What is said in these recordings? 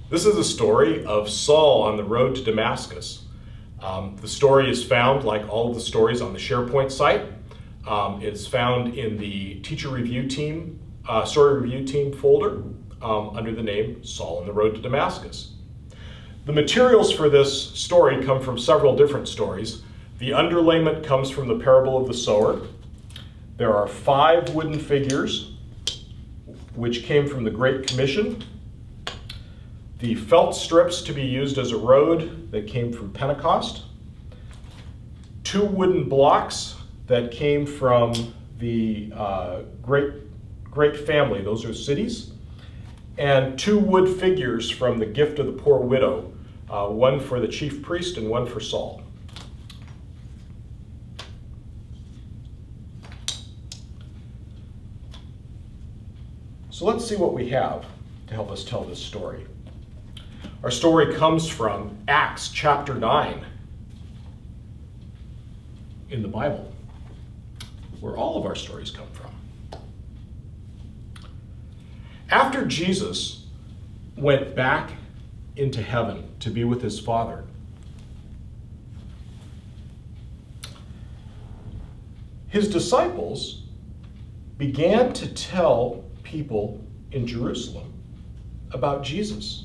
This is a story of Saul on the road to Damascus. The story is found, like all of the stories, on the Sharepoint site. It's found in the teacher review team, story review team folder under the name Saul on the Road to Damascus. The materials for this story come from several different stories. The underlayment comes from the parable of the sower. There are 5 wooden figures which came from the Great Commission. The felt strips to be used as a road that came from Pentecost. 2 wooden blocks that came from the great family, those are cities. And 2 wood figures from the gift of the poor widow, one for the chief priest and one for Saul. So let's see what we have to help us tell this story. Our story comes from Acts chapter 9 in the Bible, where all of our stories come from. After Jesus went back into heaven to be with his Father, his disciples began to tell people in Jerusalem about Jesus.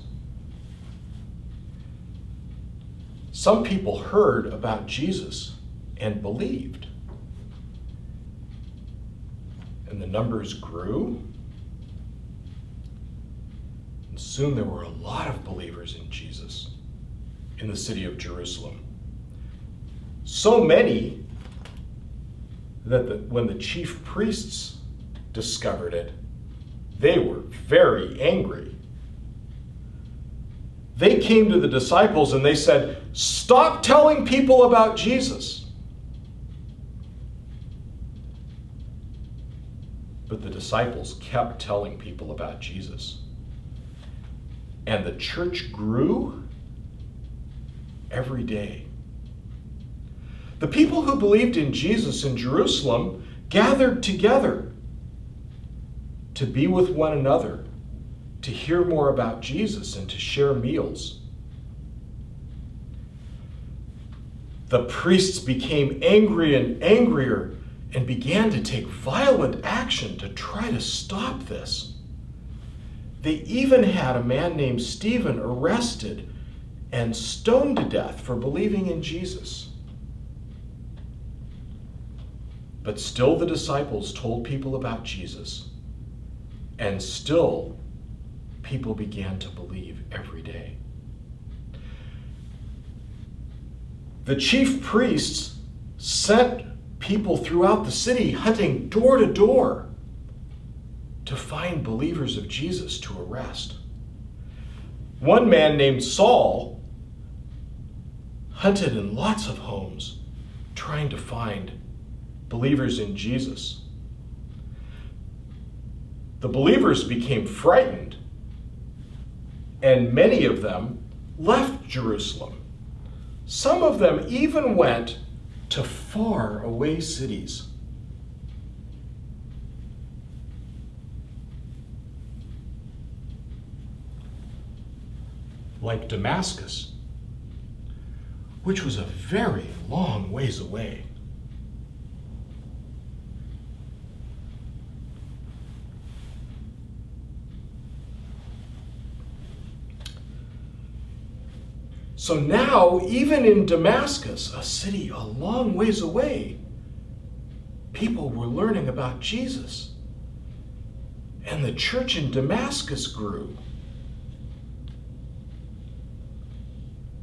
Some people heard about Jesus and believed. And the numbers grew. And soon there were a lot of believers in Jesus in the city of Jerusalem. So many that when the chief priests discovered it, they were very angry. They came to the disciples and they said, "Stop telling people about Jesus." But the disciples kept telling people about Jesus. And the church grew every day. The people who believed in Jesus in Jerusalem gathered together to be with one another, to hear more about Jesus and to share meals. The priests became angry and angrier and began to take violent action to try to stop this. They even had a man named Stephen arrested and stoned to death for believing in Jesus. But still the disciples told people about Jesus. And still, people began to believe every day. The chief priests sent people throughout the city hunting door to door to find believers of Jesus to arrest. One man named Saul hunted in lots of homes trying to find believers in Jesus. The believers became frightened, and many of them left Jerusalem. Some of them even went to far away cities. Like Damascus, which was a very long ways away. So now, even in Damascus, a city a long ways away, people were learning about Jesus. And the church in Damascus grew.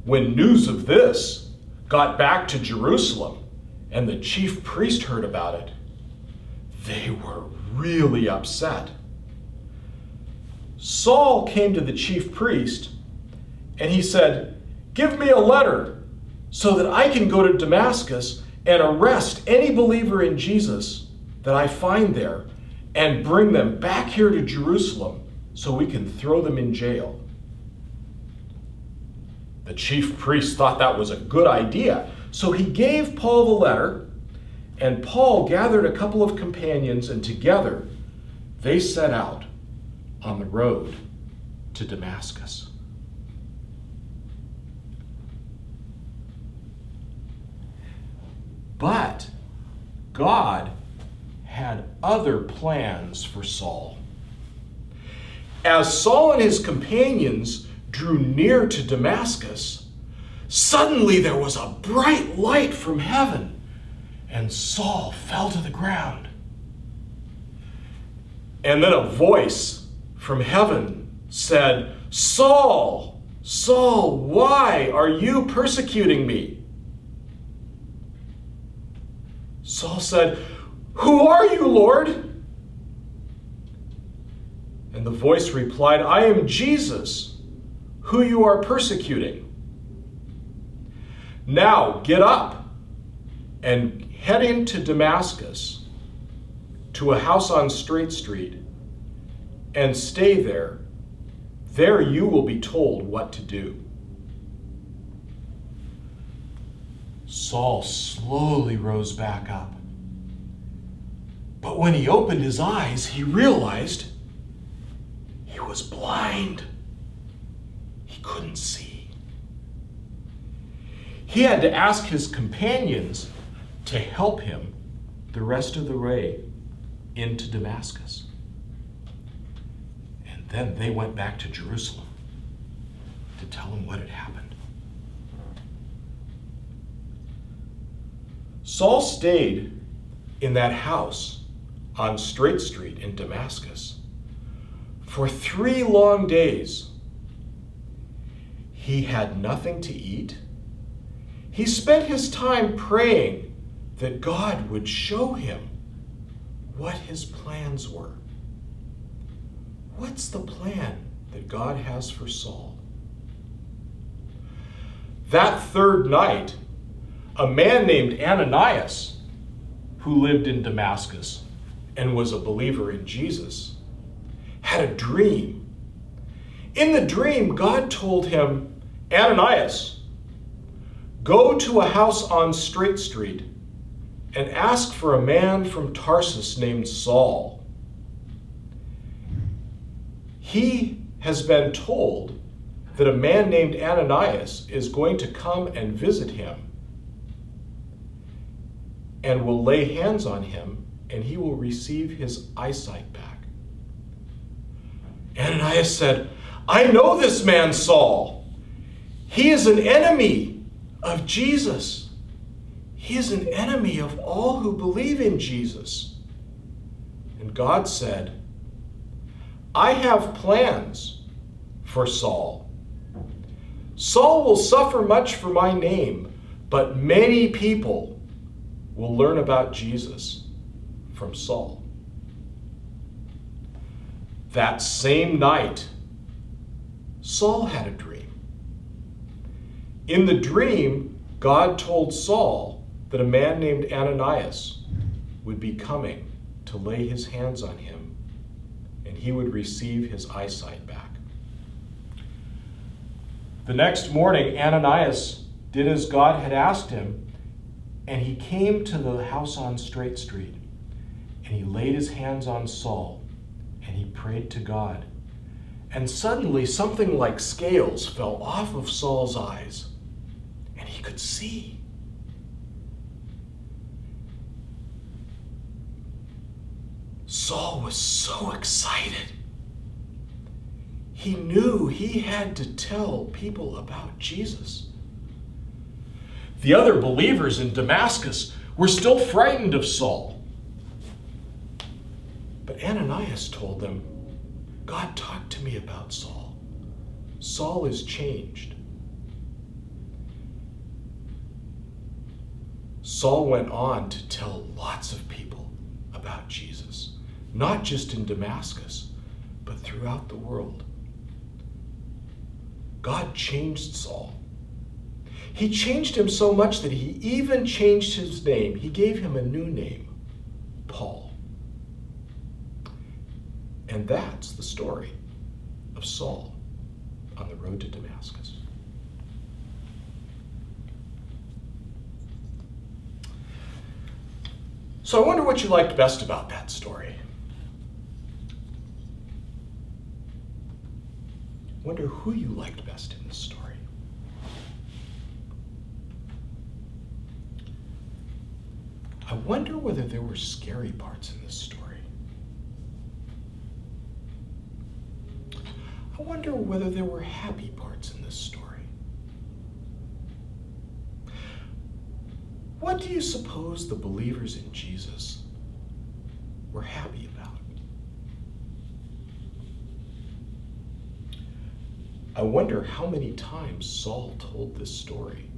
When news of this got back to Jerusalem and the chief priest heard about it, they were really upset. Saul came to the chief priest and he said, "Give me a letter so that I can go to Damascus and arrest any believer in Jesus that I find there and bring them back here to Jerusalem so we can throw them in jail." The chief priest thought that was a good idea, so he gave Paul the letter, and Paul gathered a couple of companions, and together they set out on the road to Damascus. But God had other plans for Saul. As Saul and his companions drew near to Damascus, suddenly there was a bright light from heaven, and Saul fell to the ground. And then a voice from heaven said, "Saul, Saul, why are you persecuting me?" Saul said, "Who are you, Lord?" And the voice replied, "I am Jesus, who you are persecuting. Now get up and head into Damascus, to a house on Straight Street, and stay there. There you will be told what to do." Saul slowly rose back up. But when he opened his eyes, he realized he was blind. He couldn't see. He had to ask his companions to help him the rest of the way into Damascus. And then they went back to Jerusalem to tell him what had happened. Saul stayed in that house on Straight Street in Damascus for 3 long days. He had nothing to eat. He spent his time praying that God would show him what his plans were. What's the plan that God has for Saul? That third night, a man named Ananias, who lived in Damascus and was a believer in Jesus, had a dream. In the dream, God told him, "Ananias, go to a house on Straight Street and ask for a man from Tarsus named Saul. He has been told that a man named Ananias is going to come and visit him and will lay hands on him, and he will receive his eyesight back." Ananias said, "I know this man Saul. He is an enemy of Jesus. He is an enemy of all who believe in Jesus." And God said, "I have plans for Saul. Saul will suffer much for my name, but many people will learn about Jesus from Saul." That same night, Saul had a dream. In the dream, God told Saul that a man named Ananias would be coming to lay his hands on him, and he would receive his eyesight back. The next morning, Ananias did as God had asked him, and he came to the house on Straight Street, and he laid his hands on Saul, and he prayed to God. And suddenly something like scales fell off of Saul's eyes, and he could see. Saul was so excited. He knew he had to tell people about Jesus. The other believers in Damascus were still frightened of Saul. But Ananias told them, "God talked to me about Saul. Saul is changed." Saul went on to tell lots of people about Jesus, not just in Damascus, but throughout the world. God changed Saul. He changed him so much that he even changed his name. He gave him a new name, Paul. And that's the story of Saul on the road to Damascus. So I wonder what you liked best about that story. I wonder who you liked best in this story. wonder whether there were scary parts in this story. I wonder whether there were happy parts in this story. What do you suppose the believers in Jesus were happy about? I wonder how many times Saul told this story.